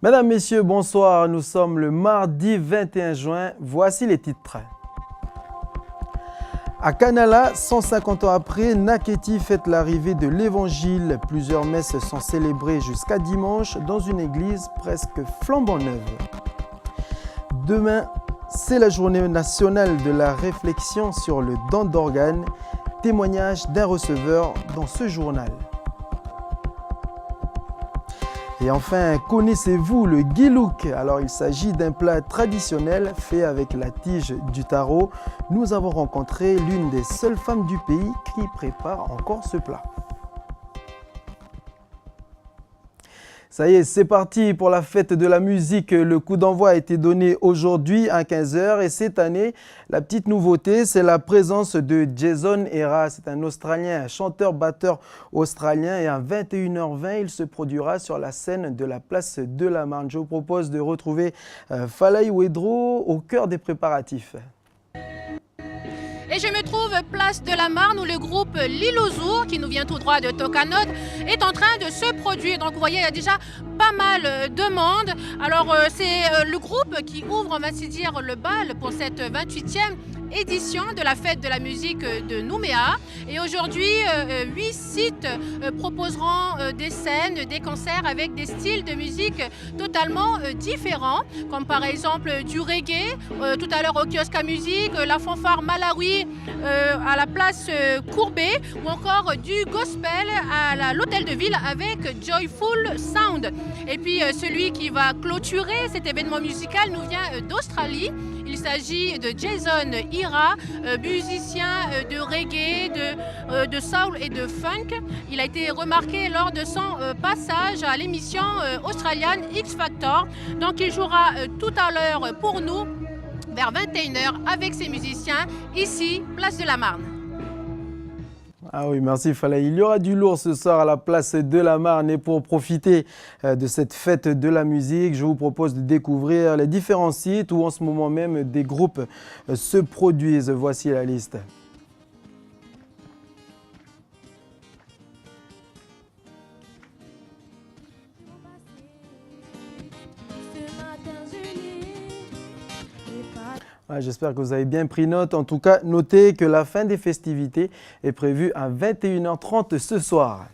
Mesdames, Messieurs, bonsoir. Nous sommes le mardi 21 juin. Voici les titres. À Kanala, 150 ans après, Naketi fête l'arrivée de l'Évangile. Plusieurs messes sont célébrées jusqu'à dimanche dans une église presque flambant neuve. Demain, c'est la journée nationale de la réflexion sur le don d'organes. Témoignage d'un receveur dans ce journal. Et enfin, connaissez-vous le gilouk? Alors, il s'agit d'un plat traditionnel fait avec la tige du taro. Nous avons rencontré l'une des seules femmes du pays qui prépare encore ce plat. Ça y est, c'est parti pour la fête de la musique. Le coup d'envoi a été donné aujourd'hui à 15 h et cette année, la petite nouveauté, c'est la présence de Jason Era. C'est un Australien, un chanteur-batteur australien et à 21 h 20, il se produira sur la scène de la place de la Marne. Je vous propose de retrouver Falaï Wedro au cœur des préparatifs. Et je me trouve place de la Marne où le groupe Lilozour, qui nous vient tout droit de Tocanod, est en train de se produire. Donc vous voyez, il y a déjà pas mal de monde. Alors c'est le groupe qui ouvre, on va se dire, le bal pour cette 28e édition de la fête de la musique de Nouméa. Et aujourd'hui, 8 sites proposeront des scènes, des concerts avec des styles de musique totalement différents, comme par exemple du reggae, tout à l'heure au kiosque à musique, la fanfare Malawi à la place Courbet, ou encore du gospel à l'hôtel de ville avec Joyful Sound. Et puis celui qui va clôturer cet événement musical nous vient d'Australie. Il s'agit de Jason Ira, musicien de reggae, de soul et de funk. Il a été remarqué lors de son passage à l'émission australienne X Factor. Donc il jouera tout à l'heure pour nous vers 21 h avec ses musiciens ici, place de la Marne. Ah oui, merci Falaï. Il y aura du lourd ce soir à la place de la Marne et pour profiter de cette fête de la musique, je vous propose de découvrir les différents sites où en ce moment même des groupes se produisent. Voici la liste. J'espère que vous avez bien pris note. En tout cas, notez que la fin des festivités est prévue à 21 h 30 ce soir.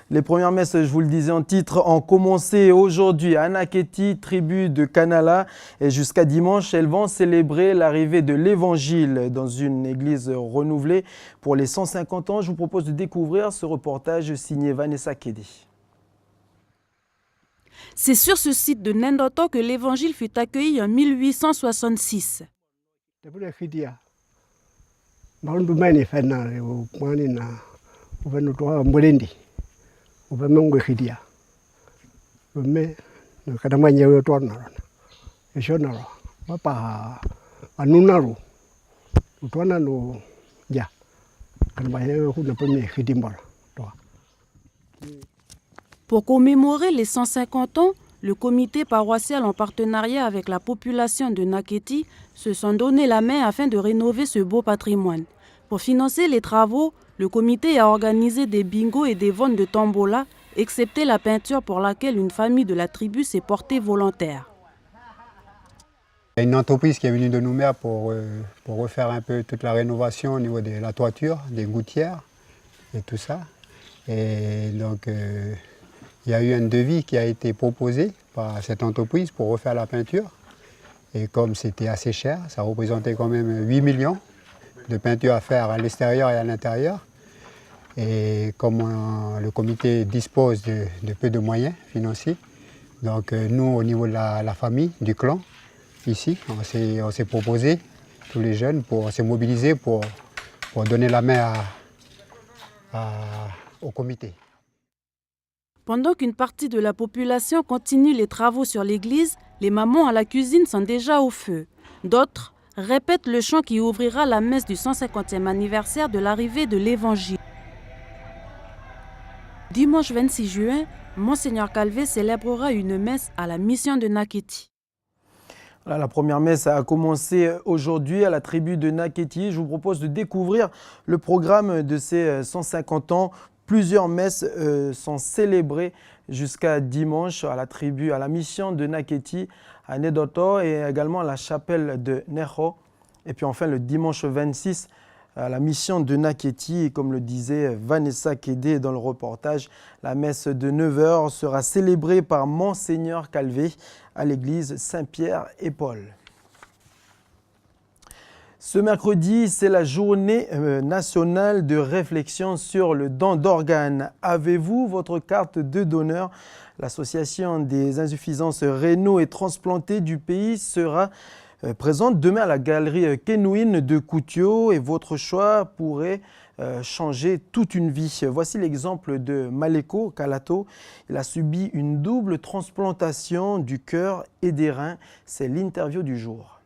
Les premières messes, je vous le disais en titre, ont commencé aujourd'hui à Naketi, tribu de Kanala. Et jusqu'à dimanche, elles vont célébrer l'arrivée de l'Évangile dans une église renouvelée pour les 150 ans. Je vous propose de découvrir ce reportage signé Vanessa Kedi. C'est sur ce site de Nendoto que l'Évangile fut accueilli en 1866. Pour commémorer les 150 ans, le comité paroissial en partenariat avec la population de Naketi se sont donné la main afin de rénover ce beau patrimoine. Pour financer les travaux, le comité a organisé des bingos et des ventes de tombola, excepté la peinture pour laquelle une famille de la tribu s'est portée volontaire. Il y a une entreprise qui est venue de Nouméa pour refaire un peu toute la rénovation au niveau de la toiture, des gouttières et tout ça. Et donc, il y a eu un devis qui a été proposé par cette entreprise pour refaire la peinture. Et comme c'était assez cher, ça représentait quand même 8 millions de peinture à faire à l'extérieur et à l'intérieur. Et comme le comité dispose de peu de moyens financiers, donc nous, au niveau de la famille, du clan, ici, on s'est proposé, tous les jeunes, pour se mobiliser pour donner la main au comité. Pendant qu'une partie de la population continue les travaux sur l'église, les mamans à la cuisine sont déjà au feu. D'autres répètent le chant qui ouvrira la messe du 150e anniversaire de l'arrivée de l'Évangile. Dimanche 26 juin, Monseigneur Calvé célébrera une messe à la mission de Naketi. La première messe a commencé aujourd'hui à la tribu de Naketi. Je vous propose de découvrir le programme de ces 150 ans. Plusieurs messes sont célébrées jusqu'à dimanche à la mission de Naketi à Nedoto et également à la chapelle de Neho. Et puis enfin le dimanche 26 à la mission de Naketi, et comme le disait Vanessa Kédé dans le reportage, la messe de 9h sera célébrée par Monseigneur Calvé à l'église Saint-Pierre et Paul. Ce mercredi, c'est la journée nationale de réflexion sur le don d'organes. Avez-vous votre carte de donneur? L'association des insuffisances rénaux et transplantées du pays sera présente demain à la galerie Kenouine de Koutio et votre choix pourrait changer toute une vie. Voici l'exemple de Maleko Kalato. Il a subi une double transplantation du cœur et des reins. C'est l'interview du jour.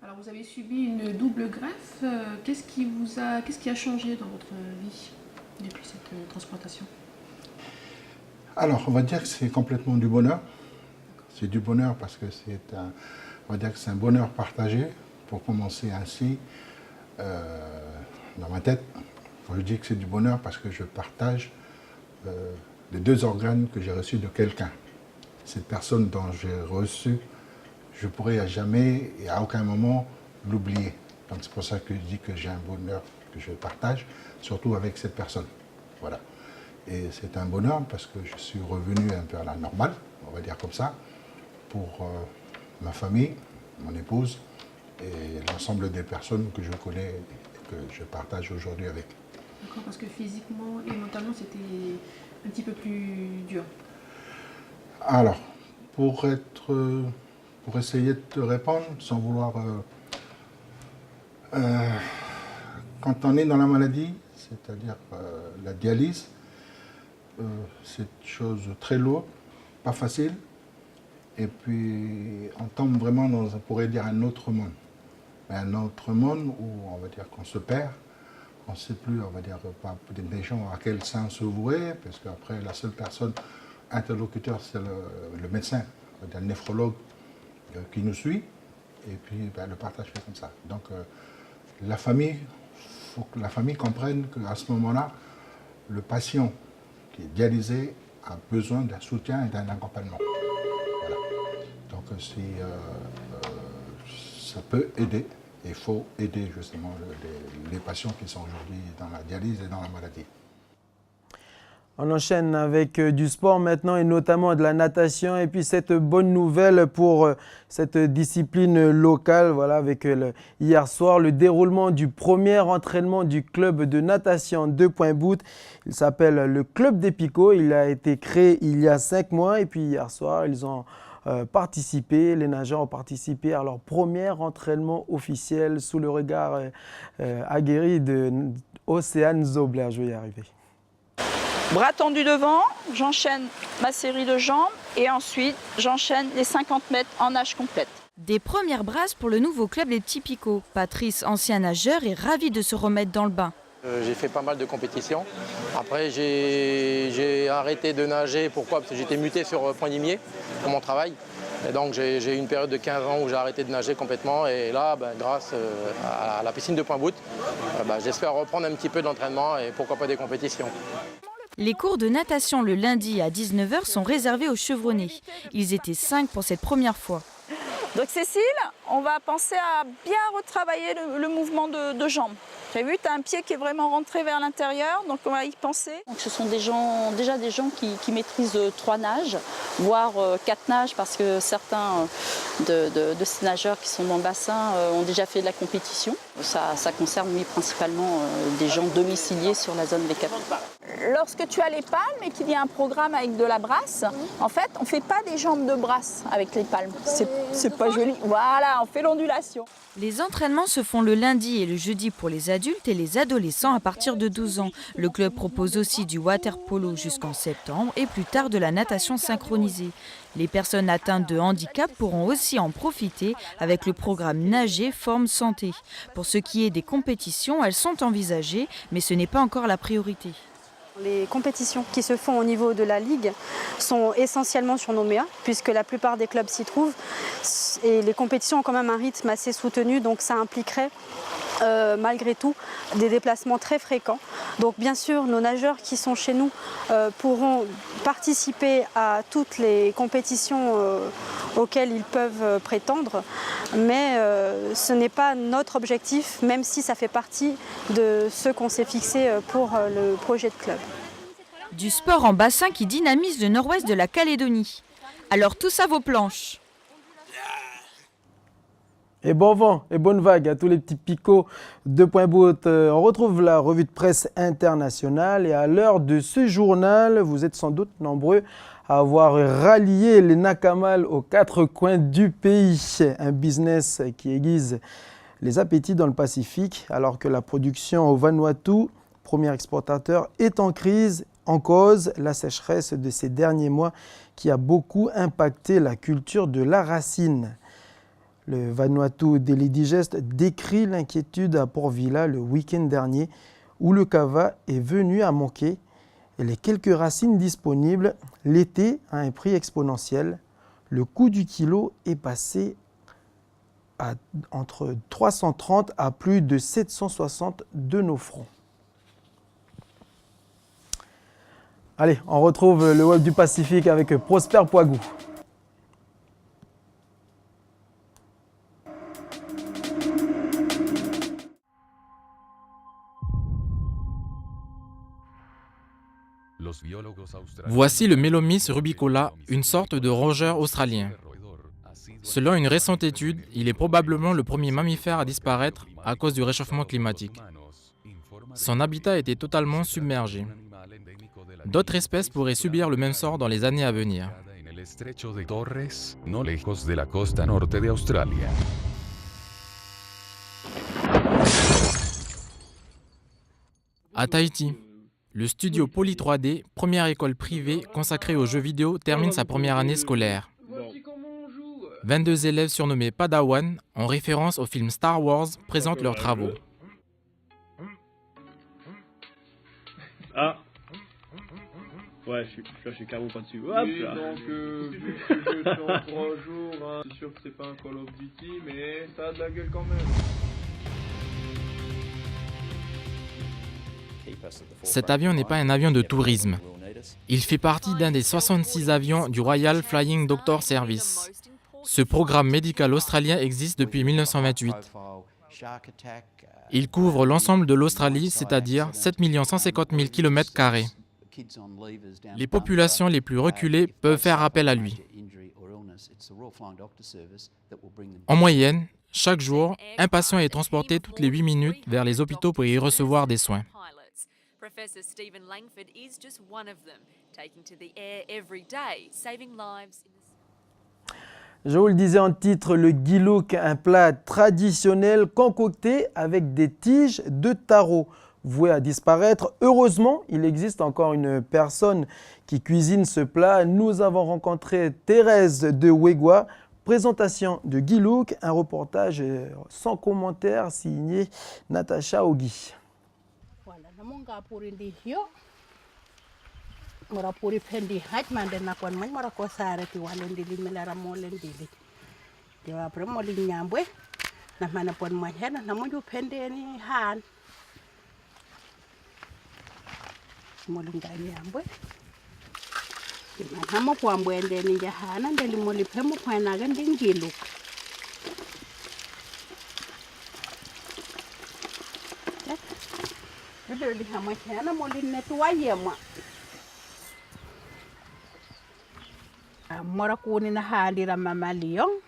Alors vous avez subi une double greffe. Qu'est-ce qui a changé dans votre vie depuis cette transplantation? Alors, on va dire que c'est complètement du bonheur. C'est du bonheur parce que on va dire que c'est un bonheur partagé. Pour commencer ainsi, dans ma tête, je dis que c'est du bonheur parce que je partage les 2 organes que j'ai reçus de quelqu'un. Cette personne dont j'ai reçu, je pourrais à jamais et à aucun moment l'oublier. Donc c'est pour ça que je dis que j'ai un bonheur que je partage, surtout avec cette personne. Voilà. Et c'est un bonheur parce que je suis revenu un peu à la normale, on va dire comme ça, pour ma famille, mon épouse et l'ensemble des personnes que je connais et que je partage aujourd'hui avec. D'accord, parce que physiquement et mentalement, c'était un petit peu plus dur. Alors, pour essayer de te répondre, sans vouloir... quand on est dans la maladie, c'est-à-dire la dialyse, c'est une chose très lourde, pas facile, et puis on tombe vraiment dans, on pourrait dire, un autre monde. Un autre monde où on va dire qu'on se perd, on ne sait plus, on va dire, pas des gens à quel sens se vouer, parce qu'après la seule personne interlocuteur c'est le médecin, on va dire, le néphrologue qui nous suit, et puis le partage fait comme ça. Donc la famille, il faut que la famille comprenne qu'à ce moment-là, le patient qui est dialysé a besoin d'un soutien et d'un accompagnement. Voilà. Donc ça peut aider, et il faut aider justement les patients qui sont aujourd'hui dans la dialyse et dans la maladie. On enchaîne avec du sport maintenant et notamment de la natation et puis cette bonne nouvelle pour cette discipline locale, voilà, avec hier soir le déroulement du premier entraînement du club de natation de Pointe-Boute. Il s'appelle le Club des Picots, il a été créé il y a 5 mois et puis hier soir ils ont participé, les nageurs ont participé à leur premier entraînement officiel sous le regard aguerri de Océane Zobler. Je vais y arriver. Bras tendus devant, j'enchaîne ma série de jambes et ensuite j'enchaîne les 50 mètres en nage complète. Des premières brasses pour le nouveau club Les Petits Picots. Patrice, ancien nageur, est ravi de se remettre dans le bain. J'ai fait pas mal de compétitions. Après, j'ai arrêté de nager. Pourquoi? Parce que j'étais muté sur Point-Dimier pour mon travail. Et donc j'ai eu une période de 15 ans où j'ai arrêté de nager complètement. Et là, grâce à la piscine de Pointe-Boute, j'espère reprendre un petit peu d'entraînement et pourquoi pas des compétitions. Les cours de natation le lundi à 19h sont réservés aux chevronnés. Ils étaient 5 pour cette première fois. Donc Cécile, on va penser à bien retravailler le mouvement de jambes. Tu as vu, tu as un pied qui est vraiment rentré vers l'intérieur, donc on va y penser. Donc ce sont déjà des gens qui maîtrisent 3 nages, voire 4 nages, parce que certains de ces nageurs qui sont dans le bassin ont déjà fait de la compétition. Ça concerne principalement des gens domiciliés sur la zone V4. Lorsque tu as les palmes et qu'il y a un programme avec de la brasse, en fait, on ne fait pas des jambes de brasse avec les palmes. C'est pas joli. Voilà, on fait l'ondulation. Les entraînements se font le lundi et le jeudi pour les adultes et les adolescents à partir de 12 ans. Le club propose aussi du water polo jusqu'en septembre et plus tard de la natation synchronisée. Les personnes atteintes de handicap pourront aussi en profiter avec le programme Nager Forme Santé. Pour ce qui est des compétitions, elles sont envisagées, mais ce n'est pas encore la priorité. Les compétitions qui se font au niveau de la Ligue sont essentiellement sur Nouméa, puisque la plupart des clubs s'y trouvent. Et les compétitions ont quand même un rythme assez soutenu, donc ça impliquerait malgré tout des déplacements très fréquents. Donc bien sûr, nos nageurs qui sont chez nous pourront participer à toutes les compétitions auxquelles ils peuvent prétendre, mais ce n'est pas notre objectif, même si ça fait partie de ce qu'on s'est fixé pour le projet de club. Du sport en bassin qui dynamise le nord-ouest de la Calédonie. Alors tous à vos planches. Et bon vent et bonne vague à tous les petits picots de Point Bout. On retrouve la revue de presse internationale et à l'heure de ce journal, vous êtes sans doute nombreux à avoir rallié les Nakamal aux quatre coins du pays. Un business qui aiguise les appétits dans le Pacifique alors que la production au Vanuatu, premier exportateur, est en crise. En cause, la sécheresse de ces derniers mois qui a beaucoup impacté la culture de la racine. Le Vanuatu Daily Digest décrit l'inquiétude à Port Vila le week-end dernier où le kava est venu à manquer et les quelques racines disponibles l'été à un prix exponentiel. Le coût du kilo est passé entre 330 à plus de 760 de nos francs. Allez, on retrouve le web du Pacifique avec Prosper Poigou. Voici le Melomys rubicola, une sorte de rongeur australien. Selon une récente étude, il est probablement le premier mammifère à disparaître à cause du réchauffement climatique. Son habitat était totalement submergé. D'autres espèces pourraient subir le même sort dans les années à venir. À Tahiti, le studio Poly 3D, première école privée consacrée aux jeux vidéo, termine sa première année scolaire. 22 élèves surnommés Padawan, en référence au film Star Wars, présentent leurs travaux. Ah ouais, je suis carrément pas dessus. Hop oui, là. Donc, vu que ce jeu sort en 3 jours, hein, c'est sûr que c'est pas un Call of Duty, mais ça a de la gueule quand même. Cet avion n'est pas un avion de tourisme. Il fait partie d'un des 66 avions du Royal Flying Doctor Service. Ce programme médical australien existe depuis 1928. Il couvre l'ensemble de l'Australie, c'est-à-dire 7 150 000 km². Les populations les plus reculées peuvent faire appel à lui. En moyenne, chaque jour, un patient est transporté toutes les 8 minutes vers les hôpitaux pour y recevoir des soins. Professor Stephen Langford is just one of them, taking to the air every day, saving lives. Je vous le disais en titre, le gilouk, un plat traditionnel concocté avec des tiges de taro. Voué à disparaître, heureusement, il existe encore une personne qui cuisine ce plat. Nous avons rencontré Thérèse de Wegwa. Présentation de gilouk, un reportage sans commentaire signé Natacha Ogui. Mora puri pendi haj mande na kon man mora ko sare ti walen dili melara molen dili ti wa pre moli nyambwe na mana pon ma hena na moju pende ni han moli ngani nyambwe ti na mo kwa mbwende ni jahana ndeli moli pemo kwa na gandi ngilu Dili hama hena moli netu wa yema mora kuni na halira mama liong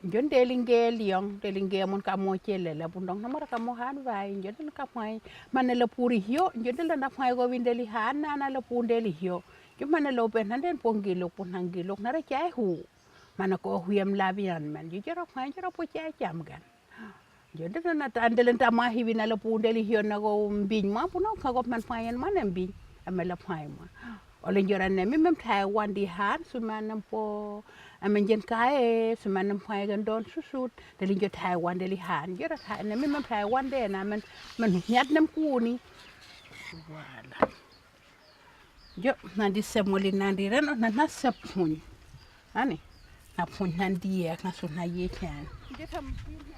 jon delinge liong delinge mon ka mo chele la bundong na mora ka mo han vai jon ka mai manela puri hio jon la na mai go windeli han na la pundeli hio jon manelo ben handen pongilo punangilo na ra chai hu mana ko huem labian man jira mai jira po chai cham gan jon na tandelen ta ma hiwi na la pundeli hio na go mbin ma puno ka go man fayen man mbin amela fai ma Olen joran nemi mem Taiwan di han sumanam po amenjen kae sumanam pai gan don susut delin jo Taiwan deli han jora ka nemi mem Taiwan de na man nyat nam ku ni wala Jo nandi semoli nandi ren na sepuny. Ani na puny nandi ya na so na ye kan.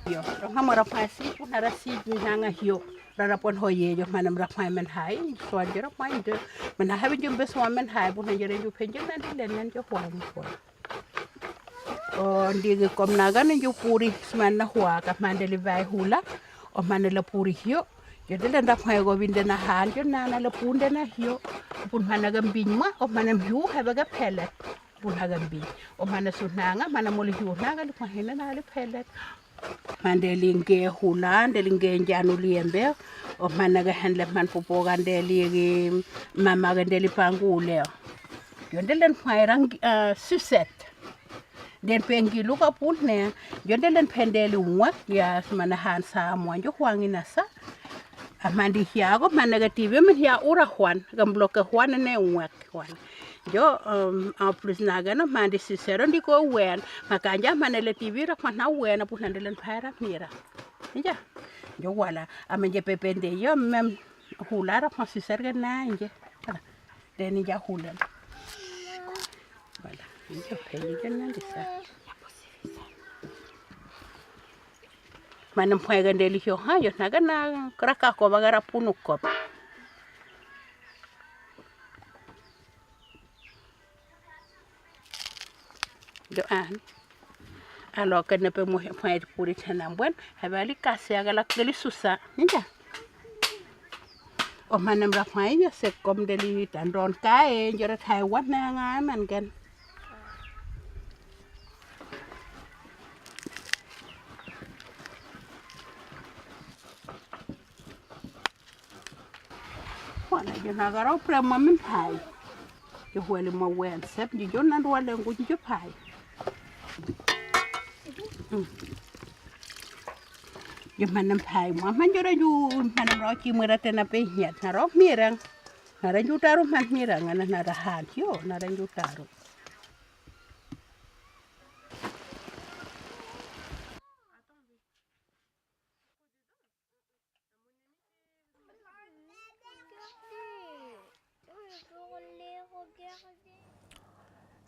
Yo na mara pasi na rasi nanga yo. Rara pon hoye jo manam rapai men hai so jera pai de men ha bi jumbe so men hai bu na jere ju penje nandi len nan jo hwa ni ko. O ndi kom naga na jo puri sman na hwa ka mandeli vai hula o manela puri hio. Jadi dan rapai go binde na han jo na la punde na hio. Pun mana gambing ma o mana hiu ha baga pellet pun ha gambing o mana sunanga mana moli hiu naga lu hena na le pellet mandelinge hula delinge janu liembe o mana ga handle man popo gandeli mama gandeli pangule yondelen fairang suset den pengi luka pun ne yondelen pendeli wa ya mana han sa mo jo hwangi na sa amandi hiago managative men hia ura hwan gam bloke hwan ne wek hwan jo en plus naga no mandi sisero ndiko wen makanja manele tv ra na wen apu nandelen para mira ja jo wala amenje pepende yo mem hulara pa siserga nanje deni ja hulen wala jo peli nandi sa manam pwega ndeli hio hayo naga na kraka ko bagara punu ko do an alo kana pe mo pwede puri tana mbwen habali kasi agala keli susa nja o manam ra pwaya se kom deli tandon kae jora thai wat na nga man gan Wala yo nagaraw pra mamin pai. Yo huele ma wen sep yo nan wala ngu yo pai. Yo manam pai mo man yo ra yu manam ro ki mura tena pe hiat na ro mirang. Na ra yu taru man mirang na ra han yo na ra yu taru.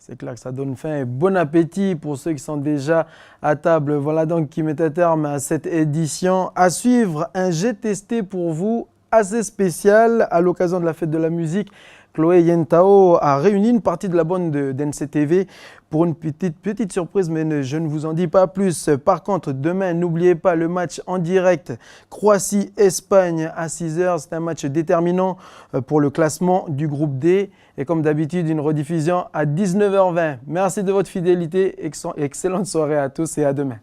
C'est clair que ça donne faim et bon appétit pour ceux qui sont déjà à table. Voilà donc qui met à terme à cette édition. À suivre, un jet testé pour vous assez spécial à l'occasion de la fête de la musique. Chloé Yentao a réuni une partie de la bande d'NCTV pour une petite surprise, mais je ne vous en dis pas plus. Par contre, demain, n'oubliez pas le match en direct Croatie-Espagne à 6h. C'est un match déterminant pour le classement du groupe D. Et comme d'habitude, une rediffusion à 19h20. Merci de votre fidélité. Excellente soirée à tous et à demain.